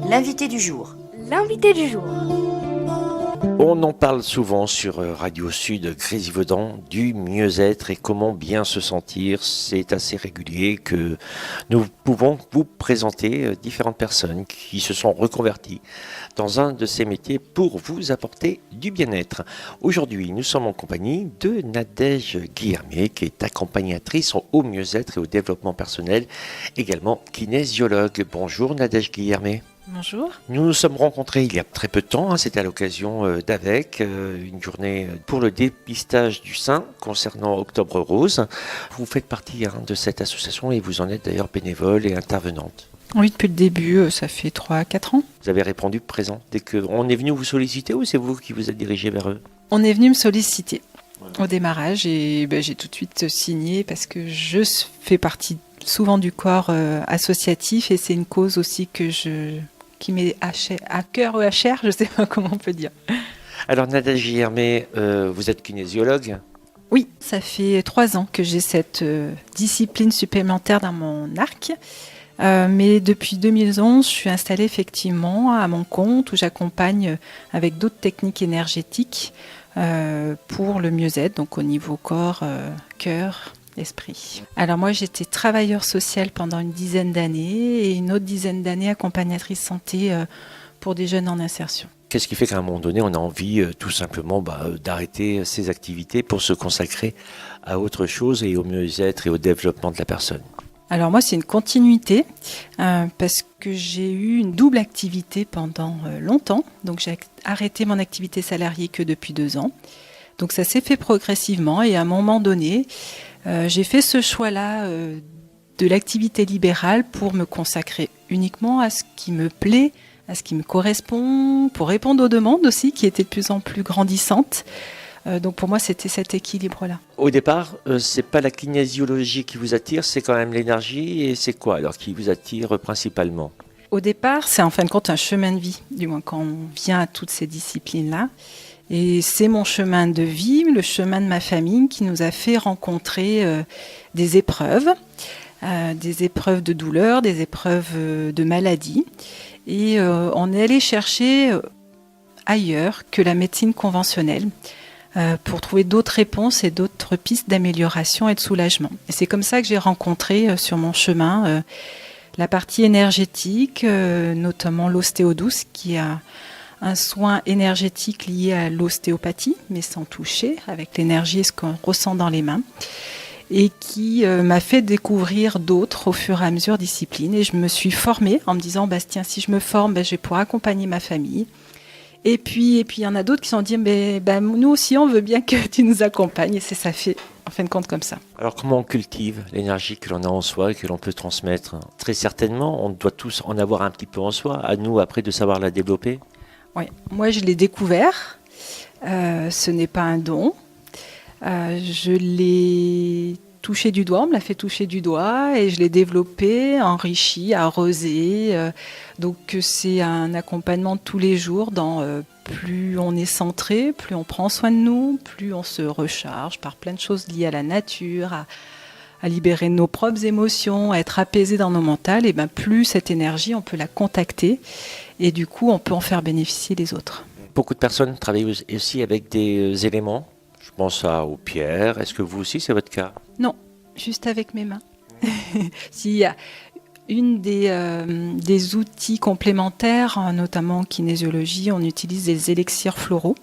L'invité du jour. L'invité du jour. On en parle souvent sur Radio Sud Grésivaudan du mieux-être et comment bien se sentir. C'est assez régulier que nous pouvons vous présenter différentes personnes qui se sont reconverties dans un de ces métiers pour vous apporter du bien-être. Aujourd'hui, nous sommes en compagnie de Nadège Guillermet, qui est accompagnatrice au mieux-être et au développement personnel, également kinésiologue. Bonjour Nadège Guillermet. Bonjour. Nous nous sommes rencontrés il y a très peu de temps, c'était à l'occasion d'AVEC, une journée pour le dépistage du sein concernant Octobre Rose. Vous faites partie de cette association et vous en êtes d'ailleurs bénévole et intervenante. Oui, depuis le début, ça fait 3-4 ans. Vous avez répondu présent dès qu'on est venu vous solliciter ou c'est vous qui vous êtes dirigé vers eux ? On est venu me solliciter au démarrage et j'ai tout de suite signé parce que je fais partie souvent du corps associatif et c'est une cause aussi qui m'est à cœur ou à chair, je ne sais pas comment on peut dire. Alors Nadège Guillermet, vous êtes kinésiologue ? Oui, ça fait 3 ans que j'ai cette discipline supplémentaire dans mon arc. Mais depuis 2011, je suis installée effectivement à mon compte où j'accompagne avec d'autres techniques énergétiques pour le mieux-être, donc au niveau corps, cœur, esprit. Alors moi, j'étais travailleur social pendant une dizaine d'années et une autre dizaine d'années accompagnatrice santé pour des jeunes en insertion. Qu'est-ce qui fait qu'à un moment donné, on a envie tout simplement d'arrêter ses activités pour se consacrer à autre chose et au mieux-être et au développement de la personne ? Alors moi, c'est une continuité parce que j'ai eu une double activité pendant longtemps. Donc j'ai arrêté mon activité salariée que depuis 2 ans. Donc ça s'est fait progressivement et à un moment donné, j'ai fait ce choix-là de l'activité libérale pour me consacrer uniquement à ce qui me plaît, à ce qui me correspond, pour répondre aux demandes aussi qui étaient de plus en plus grandissantes. Donc pour moi, c'était cet équilibre-là. Au départ, c'est pas la kinésiologie qui vous attire, c'est quand même l'énergie. Et c'est quoi alors qui vous attire principalement ? Au départ, c'est en fin de compte un chemin de vie, du moins quand on vient à toutes ces disciplines-là. Et c'est mon chemin de vie, le chemin de ma famille qui nous a fait rencontrer des épreuves de douleur, des épreuves de maladie. Et on est allé chercher ailleurs que la médecine conventionnelle pour trouver d'autres réponses et d'autres pistes d'amélioration et de soulagement. Et c'est comme ça que j'ai rencontré sur mon chemin la partie énergétique, notamment l'ostéodouce, qui a un soin énergétique lié à l'ostéopathie, mais sans toucher, avec l'énergie et ce qu'on ressent dans les mains, et qui m'a fait découvrir d'autres au fur et à mesure disciplines. Et je me suis formée en me disant, tiens, si je me forme, je vais pouvoir accompagner ma famille. Et puis il y en a d'autres qui se sont dit, nous aussi, on veut bien que tu nous accompagnes. Et ça fait, en fin de compte, comme ça. Alors comment on cultive l'énergie que l'on a en soi et que l'on peut transmettre ? Très certainement, on doit tous en avoir un petit peu en soi. À nous, après, de savoir la développer. Oui, moi je l'ai découvert, ce n'est pas un don, je l'ai touché du doigt, on me l'a fait toucher du doigt et je l'ai développé, enrichi, arrosé, donc c'est un accompagnement tous les jours dans plus on est centré, plus on prend soin de nous, plus on se recharge par plein de choses liées à la nature, à libérer nos propres émotions, à être apaisé dans nos mentales, et plus cette énergie, on peut la contacter et du coup, on peut en faire bénéficier les autres. Beaucoup de personnes travaillent aussi avec des éléments. Je pense aux pierres. Est-ce que vous aussi, c'est votre cas ? Non, juste avec mes mains. S'il y a une des outils complémentaires, notamment en kinésiologie, on utilise des élixirs floraux.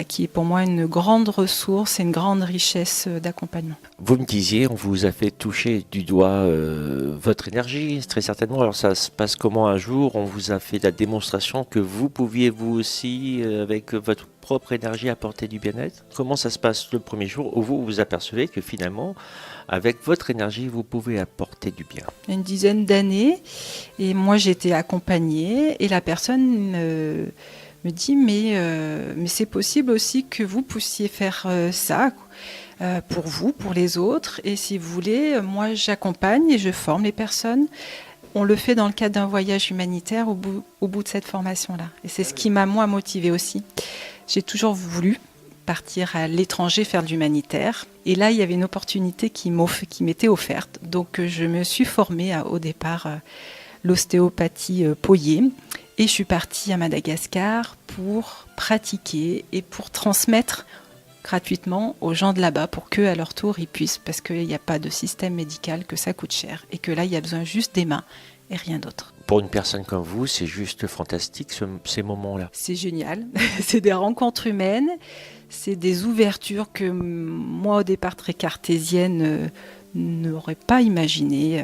Qui est pour moi une grande ressource et une grande richesse d'accompagnement. Vous me disiez, on vous a fait toucher du doigt votre énergie, très certainement. Alors ça se passe comment un jour ? On vous a fait la démonstration que vous pouviez vous aussi, avec votre propre énergie, apporter du bien-être. Comment ça se passe le premier jour où vous vous apercevez que finalement, avec votre énergie, vous pouvez apporter du bien ? Une dizaine d'années, et moi j'ai été accompagnée, et la personne me dit mais c'est possible aussi que vous puissiez faire ça pour vous, pour les autres, et si vous voulez, moi j'accompagne et je forme les personnes. On le fait dans le cadre d'un voyage humanitaire au bout de cette formation-là. Et c'est ce qui m'a moi motivée aussi. J'ai toujours voulu partir à l'étranger faire de l'humanitaire. Et là, il y avait une opportunité qui m'était offerte. Donc je me suis formée au départ l'ostéopathie Poyer. Et je suis partie à Madagascar pour pratiquer et pour transmettre gratuitement aux gens de là-bas pour qu'eux, à leur tour, ils puissent, parce qu'il n'y a pas de système médical, que ça coûte cher. Et que là, il y a besoin juste des mains et rien d'autre. Pour une personne comme vous, c'est juste fantastique ces moments-là. C'est génial. C'est des rencontres humaines, c'est des ouvertures que moi, au départ très cartésienne, n'aurais pas imaginées.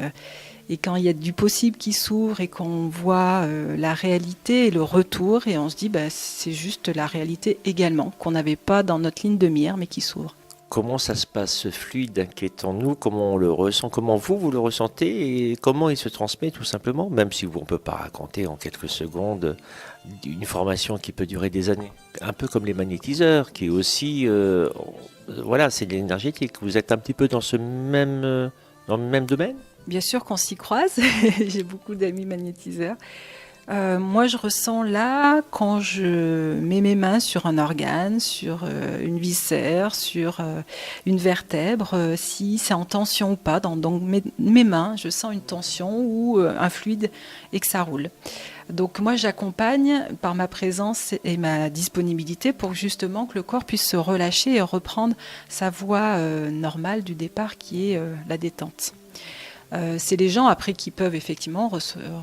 Et quand il y a du possible qui s'ouvre et qu'on voit la réalité et le retour, et on se dit c'est juste la réalité également, qu'on n'avait pas dans notre ligne de mire, mais qui s'ouvre. Comment ça se passe, ce fluide inquiétant-nous? Comment on le ressent? Comment vous le ressentez? Et comment il se transmet, tout simplement? Même si on ne peut pas raconter en quelques secondes une formation qui peut durer des années. Un peu comme les magnétiseurs, qui aussi... voilà, c'est de l'énergétique. Vous êtes un petit peu dans le même domaine? Bien sûr qu'on s'y croise. J'ai beaucoup d'amis magnétiseurs. Moi, je ressens là, quand je mets mes mains sur un organe, sur une viscère, sur une vertèbre, si c'est en tension ou pas. Dans mes mains, je sens une tension ou un fluide et que ça roule. Donc moi, j'accompagne par ma présence et ma disponibilité pour justement que le corps puisse se relâcher et reprendre sa voie normale du départ qui est la détente. C'est les gens après qui peuvent effectivement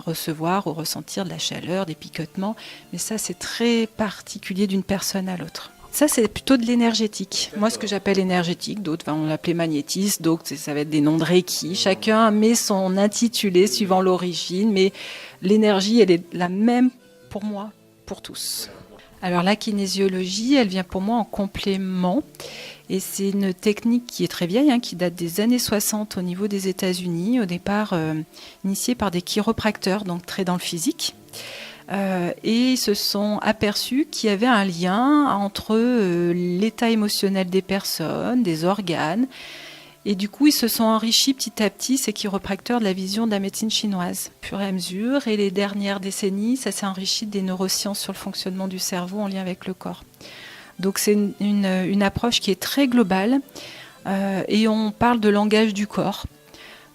recevoir ou ressentir de la chaleur, des picotements, mais ça c'est très particulier d'une personne à l'autre. Ça c'est plutôt de l'énergétique. Moi ce que j'appelle énergétique, d'autres vont l'appeler magnétisme, d'autres ça va être des noms de Reiki. Chacun met son intitulé suivant l'origine, mais l'énergie elle est la même pour moi, pour tous. Alors la kinésiologie, elle vient pour moi en complément. Et c'est une technique qui est très vieille, qui date des années 60 au niveau des États-Unis, au départ initiée par des chiropracteurs, donc très dans le physique. Et ils se sont aperçus qu'il y avait un lien entre l'état émotionnel des personnes, des organes. Et du coup, ils se sont enrichis petit à petit, ces chiropracteurs, de la vision de la médecine chinoise, pur et à mesure. Et les dernières décennies, ça s'est enrichi des neurosciences sur le fonctionnement du cerveau en lien avec le corps. Donc c'est une approche qui est très globale et on parle de langage du corps,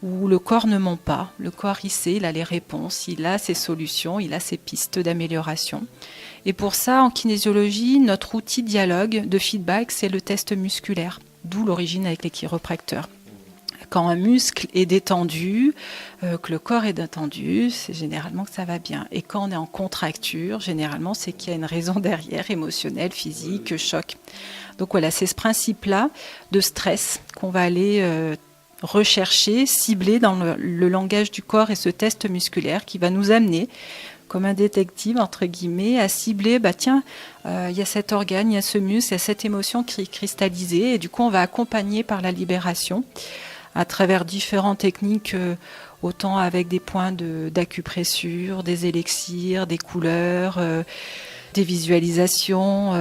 où le corps ne ment pas. Le corps, il sait, il a les réponses, il a ses solutions, il a ses pistes d'amélioration. Et pour ça, en kinésiologie, notre outil de dialogue, de feedback, c'est le test musculaire, d'où l'origine avec les chiropracteurs. Quand un muscle est détendu, que le corps est détendu, c'est généralement que ça va bien. Et quand on est en contracture, généralement, c'est qu'il y a une raison derrière, émotionnelle, physique, choc. Donc voilà, c'est ce principe-là de stress qu'on va aller rechercher, cibler dans le langage du corps et ce test musculaire qui va nous amener, comme un détective, entre guillemets, à cibler, il y a cet organe, il y a ce muscle, il y a cette émotion qui est cristallisée. Et du coup, on va accompagner par la libération à travers différentes techniques, autant avec des points d'acupressure, des élixirs, des couleurs, des visualisations,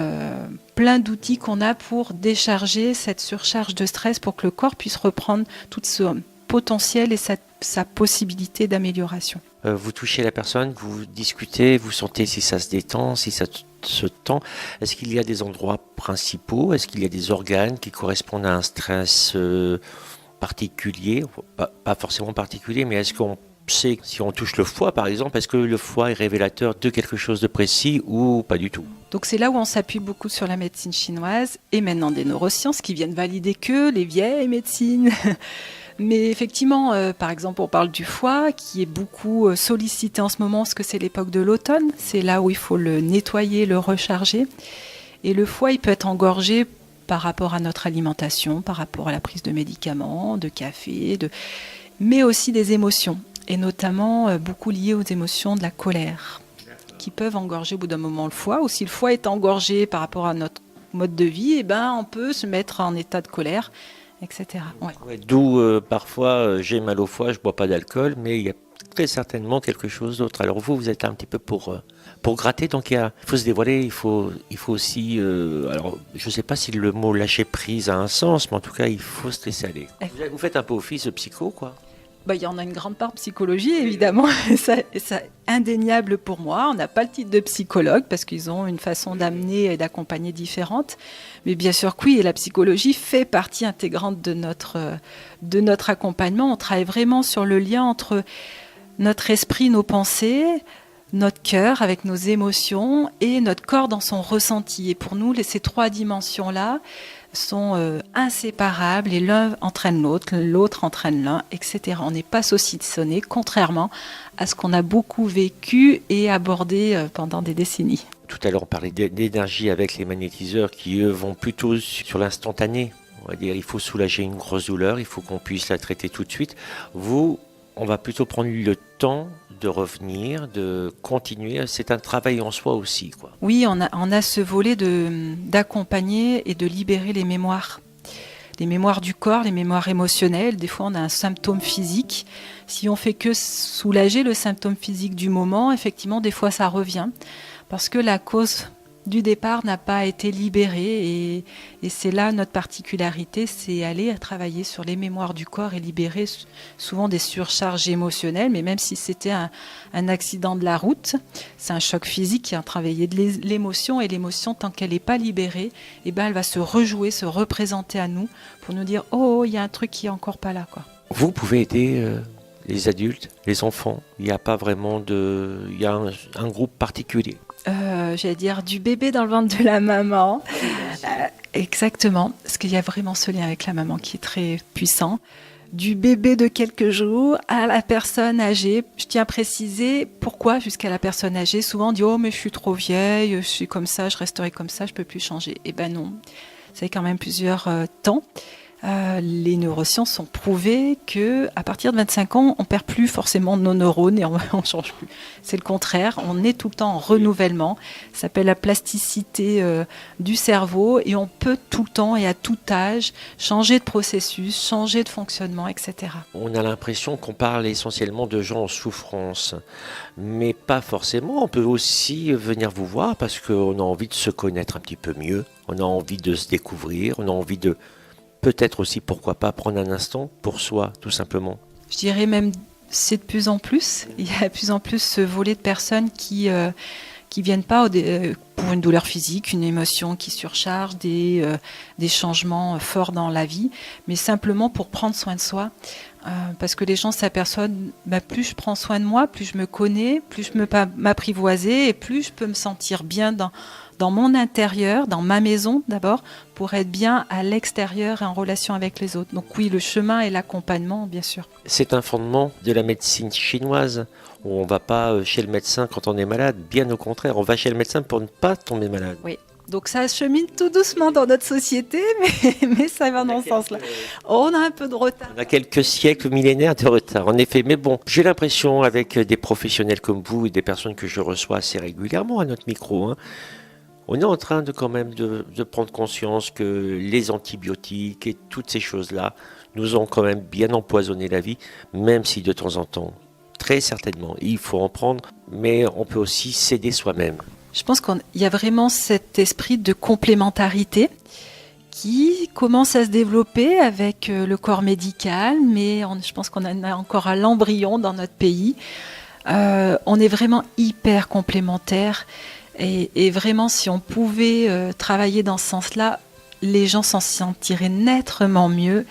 plein d'outils qu'on a pour décharger cette surcharge de stress pour que le corps puisse reprendre tout ce potentiel et sa possibilité d'amélioration. Vous touchez la personne, vous discutez, vous sentez si ça se détend, si ça se tend. Est-ce qu'il y a des endroits principaux? Est-ce qu'il y a des organes qui correspondent à un stress particulier, pas forcément particulier, mais est-ce qu'on sait, si on touche le foie par exemple, est-ce que le foie est révélateur de quelque chose de précis ou pas du tout? Donc c'est là où on s'appuie beaucoup sur la médecine chinoise et maintenant des neurosciences qui viennent valider que les vieilles médecines. Mais effectivement, par exemple, on parle du foie qui est beaucoup sollicité en ce moment parce que c'est l'époque de l'automne. C'est là où il faut le nettoyer, le recharger. Et le foie, il peut être engorgé par rapport à notre alimentation, par rapport à la prise de médicaments, de café, mais aussi des émotions, et notamment beaucoup liées aux émotions de la colère, qui peuvent engorger au bout d'un moment le foie. Ou si le foie est engorgé par rapport à notre mode de vie, on peut se mettre en état de colère, etc. Ouais. D'où parfois j'ai mal au foie, je ne bois pas d'alcool, mais il y a très certainement quelque chose d'autre. Alors vous êtes un petit peu pour gratter, donc il faut se dévoiler, il faut aussi, alors je ne sais pas si le mot lâcher prise a un sens, mais en tout cas il faut se laisser aller. Vous faites un peu office de psycho, quoi. Il y en a une grande part psychologie, évidemment, ça indéniable pour moi. On n'a pas le titre de psychologue parce qu'ils ont une façon d'amener et d'accompagner différente. Mais bien sûr que oui, et la psychologie fait partie intégrante de notre accompagnement. On travaille vraiment sur le lien entre notre esprit, nos pensées, notre cœur avec nos émotions et notre corps dans son ressenti. Et pour nous, ces 3 dimensions-là sont inséparables et l'un entraîne l'autre, l'autre entraîne l'un, etc. On n'est pas saucissonné, contrairement à ce qu'on a beaucoup vécu et abordé pendant des décennies. Tout à l'heure, on parlait d'énergie avec les magnétiseurs qui, eux, vont plutôt sur l'instantané. On va dire, il faut soulager une grosse douleur, il faut qu'on puisse la traiter tout de suite. Vous, on va plutôt prendre le temps de revenir, de continuer. C'est un travail en soi aussi, quoi. Oui, on a ce volet d'accompagner et de libérer les mémoires. Les mémoires du corps, les mémoires émotionnelles. Des fois, on a un symptôme physique. Si on fait que soulager le symptôme physique du moment, effectivement, des fois, ça revient. Parce que la cause du départ n'a pas été libérée et c'est là notre particularité, c'est aller travailler sur les mémoires du corps et libérer souvent des surcharges émotionnelles, mais même si c'était un accident de la route, c'est un choc physique qui a travaillé de l'émotion et l'émotion tant qu'elle n'est pas libérée, eh ben, elle va se rejouer, se représenter à nous pour nous dire « Oh, il y a un truc qui est encore pas là ». Vous pouvez aider les adultes, les enfants, il n'y a pas vraiment de... Il y a un groupe particulier. J'allais dire du bébé dans le ventre de la maman. Exactement, parce qu'il y a vraiment ce lien avec la maman qui est très puissant. Du bébé de quelques jours à la personne âgée. Je tiens à préciser pourquoi jusqu'à la personne âgée. Souvent on dit « Oh mais je suis trop vieille, je suis comme ça, je resterai comme ça, je peux plus changer ». Eh ben non, ça fait quand même plusieurs temps. Les neurosciences ont prouvé que à partir de 25 ans, on perd plus forcément nos neurones et on change plus. C'est le contraire, on est tout le temps en renouvellement. Ça s'appelle la plasticité du cerveau et on peut tout le temps et à tout âge changer de processus, changer de fonctionnement, etc. On a l'impression qu'on parle essentiellement de gens en souffrance, mais pas forcément. On peut aussi venir vous voir parce qu'on a envie de se connaître un petit peu mieux, on a envie de se découvrir, on a envie de peut-être aussi, pourquoi pas, prendre un instant pour soi, tout simplement. Je dirais même, c'est de plus en plus. Il y a de plus en plus ce volet de personnes qui viennent pas pour une douleur physique, une émotion qui surcharge, des changements forts dans la vie, mais simplement pour prendre soin de soi. Parce que les gens s'aperçoivent, plus je prends soin de moi, plus je me connais, plus je peux m'apprivoiser et plus je peux me sentir bien dans mon intérieur, dans ma maison d'abord, pour être bien à l'extérieur et en relation avec les autres. Donc oui, le chemin et l'accompagnement, bien sûr. C'est un fondement de la médecine chinoise, où on ne va pas chez le médecin quand on est malade, bien au contraire, on va chez le médecin pour ne pas tomber malade. Oui. Donc ça chemine tout doucement dans notre société, mais ça va dans ce sens-là. On a un peu de retard. On a quelques siècles, millénaires de retard, en effet. Mais bon, j'ai l'impression, avec des professionnels comme vous et des personnes que je reçois assez régulièrement à notre micro, on est en train de quand même de prendre conscience que les antibiotiques et toutes ces choses-là nous ont quand même bien empoisonné la vie, même si de temps en temps, très certainement, il faut en prendre, mais on peut aussi s'aider soi-même. Je pense qu'il y a vraiment cet esprit de complémentarité qui commence à se développer avec le corps médical, mais je pense qu'on en a encore à l'embryon dans notre pays. On est vraiment hyper complémentaires et vraiment si on pouvait travailler dans ce sens-là, les gens s'en sentiraient nettement mieux.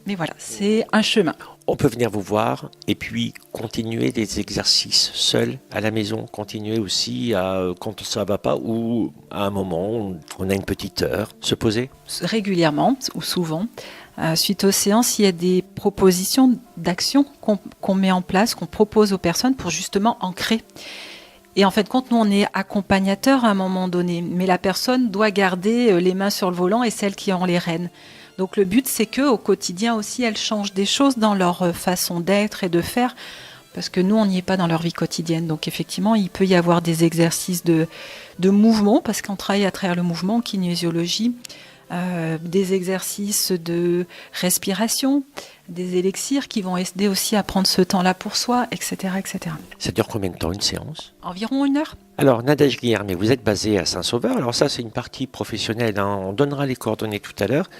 Mais voilà, c'est un chemin. On peut venir vous voir et puis continuer des exercices seul à la maison, continuer aussi quand ça ne va pas ou à un moment, on a une petite heure, se poser. Régulièrement ou souvent, suite aux séances, il y a des propositions d'action qu'on met en place, qu'on propose aux personnes pour justement ancrer. Et en fait, compte, nous, on est accompagnateurs à un moment donné, mais la personne doit garder les mains sur le volant et celles qui ont les rênes. Donc le but, c'est qu'au quotidien aussi, elles changent des choses dans leur façon d'être et de faire, parce que nous, on n'y est pas dans leur vie quotidienne. Donc effectivement, il peut y avoir des exercices de mouvement, parce qu'on travaille à travers le mouvement en kinésiologie, des exercices de respiration, des élixirs qui vont aider aussi à prendre ce temps-là pour soi, etc., etc. Ça dure combien de temps une séance ? Environ 1 heure. Alors Nadège Guillermet, vous êtes basée à Saint-Sauveur. Alors ça, c'est une partie professionnelle. On donnera les coordonnées tout à l'heure.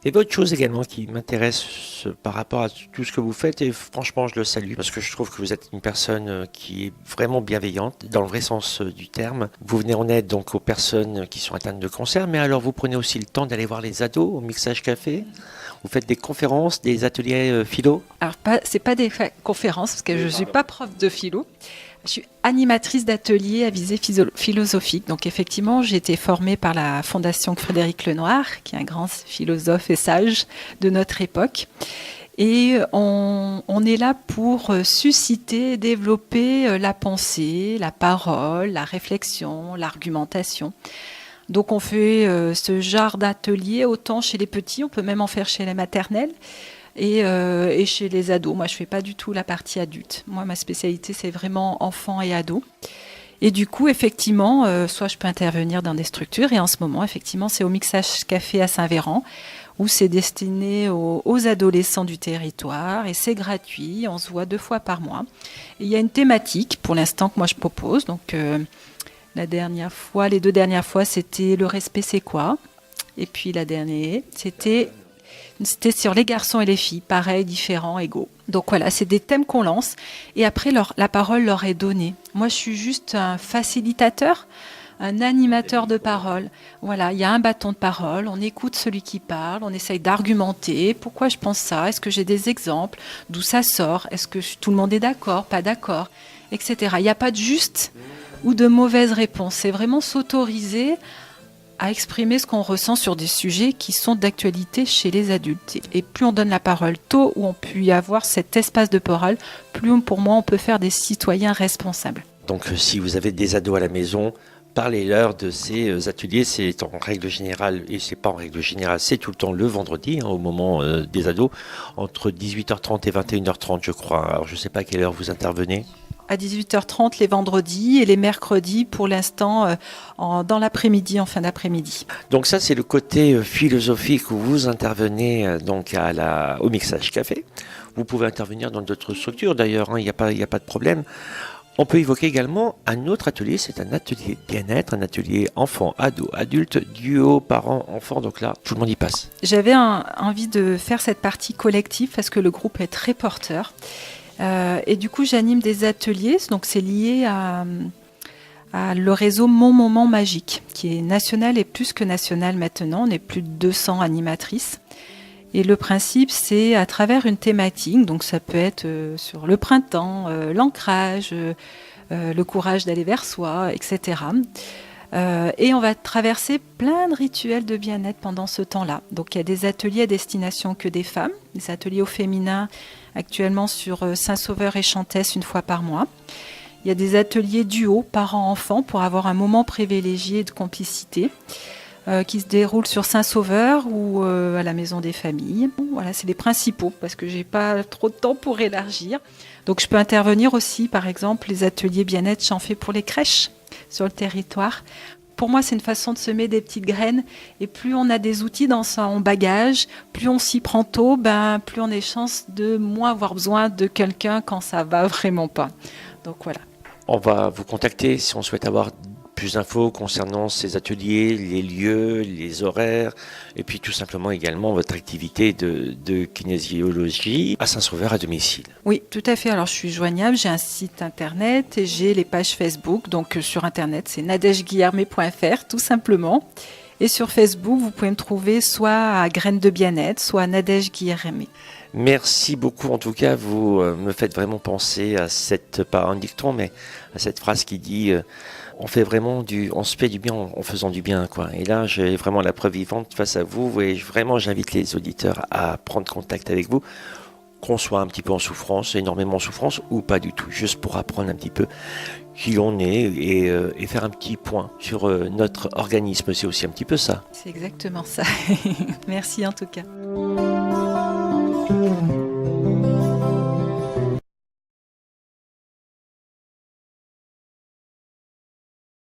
Et autre chose également qui m'intéresse par rapport à tout ce que vous faites, et franchement je le salue, parce que je trouve que vous êtes une personne qui est vraiment bienveillante, dans le vrai sens du terme. Vous venez en aide donc aux personnes qui sont atteintes de cancer, mais alors vous prenez aussi le temps d'aller voir les ados au Mixage Café. Vous faites des conférences, des ateliers philo? Alors, c'est pas des conférences, parce que je ne suis pas prof de philo. Je suis animatrice d'ateliers à visée philosophique. Donc effectivement, j'ai été formée par la Fondation Frédéric Lenoir, qui est un grand philosophe et sage de notre époque. Et on est là pour susciter, développer la pensée, la parole, la réflexion, l'argumentation. Donc on fait ce genre d'atelier autant chez les petits, on peut même en faire chez les maternelles. Et chez les ados. Moi, je ne fais pas du tout la partie adulte. Moi, ma spécialité, c'est vraiment enfants et ados. Et du coup, effectivement, soit je peux intervenir dans des structures, et en ce moment, effectivement, c'est au Mixage Café à Saint-Véran, où c'est destiné aux adolescents du territoire, et c'est gratuit, on se voit 2 fois par mois. Et il y a une thématique, pour l'instant, que moi je propose. Donc, les 2 dernières fois, c'était le respect, c'est quoi? Et puis la dernière, c'était sur les garçons et les filles, pareil, différents, égaux. Donc voilà, c'est des thèmes qu'on lance et après la parole leur est donnée. Moi, je suis juste un facilitateur, un animateur de parole. Voilà, il y a un bâton de parole, on écoute celui qui parle, on essaye d'argumenter. Pourquoi je pense ça? Est-ce que j'ai des exemples? D'où ça sort? Est-ce que tout le monde est d'accord? Pas d'accord? Etc. Il n'y a pas de juste ou de mauvaise réponse. C'est vraiment s'autoriser à exprimer ce qu'on ressent sur des sujets qui sont d'actualité chez les adultes. Et plus on donne la parole tôt, où on peut y avoir cet espace de parole, plus pour moi on peut faire des citoyens responsables. Donc si vous avez des ados à la maison, parlez-leur de ces ateliers. C'est en règle générale, et c'est pas en règle générale, c'est tout le temps le vendredi, au moment des ados, entre 18h30 et 21h30 je crois. Alors je ne sais pas à quelle heure vous intervenez. À 18h30 les vendredis et les mercredis pour l'instant dans l'après-midi, en fin d'après-midi. Donc ça c'est le côté philosophique où vous intervenez donc au Mixage Café. Vous pouvez intervenir dans d'autres structures d'ailleurs, il n'y a pas de problème. On peut évoquer également un autre atelier, c'est un atelier bien-être, un atelier enfant, ado, adulte, duo, parents, enfants, donc là tout le monde y passe. J'avais envie de faire cette partie collective parce que le groupe est très porteur. Et du coup, j'anime des ateliers, donc c'est lié à le réseau Mon Moment Magique, qui est national et plus que national maintenant. On est plus de 200 animatrices. Et le principe, c'est à travers une thématique, donc ça peut être sur le printemps, l'ancrage, le courage d'aller vers soi, etc. Et on va traverser plein de rituels de bien-être pendant ce temps-là. Donc il y a des ateliers à destination que des femmes, des ateliers au féminin actuellement sur Saint-Sauveur et Chantès 1 fois par mois. Il y a des ateliers duo, parents-enfants, pour avoir un moment privilégié de complicité qui se déroulent sur Saint-Sauveur ou à la Maison des Familles. Voilà, c'est les principaux parce que j'ai pas trop de temps pour élargir. Donc je peux intervenir aussi, par exemple, les ateliers bien-être, j'en fais pour les crèches sur le territoire. Pour moi, c'est une façon de semer des petites graines. Et plus on a des outils dans son bagage, plus on s'y prend tôt, plus on a des chances de moins avoir besoin de quelqu'un quand ça va vraiment pas. Donc voilà. On va vous contacter si on souhaite avoir plus d'infos concernant ces ateliers, les lieux, les horaires, et puis tout simplement également votre activité de kinésiologie à Saint-Sauveur à domicile. Oui, tout à fait. Alors je suis joignable, j'ai un site internet et j'ai les pages Facebook. Donc sur internet, c'est nadègeguillermé.fr tout simplement. Et sur Facebook, vous pouvez me trouver soit à Graines de Bien-être, soit à Nadège Guillermé. Merci beaucoup. En tout cas, vous me faites vraiment penser à pas un dicton, mais à cette phrase qui dit on se fait du bien en faisant du bien, quoi. Et là, j'ai vraiment la preuve vivante face à vous. Et vraiment, j'invite les auditeurs à prendre contact avec vous, qu'on soit un petit peu en souffrance, énormément en souffrance, ou pas du tout, juste pour apprendre un petit peu qui l'on est et faire un petit point sur notre organisme. C'est aussi un petit peu ça. C'est exactement ça. Merci en tout cas.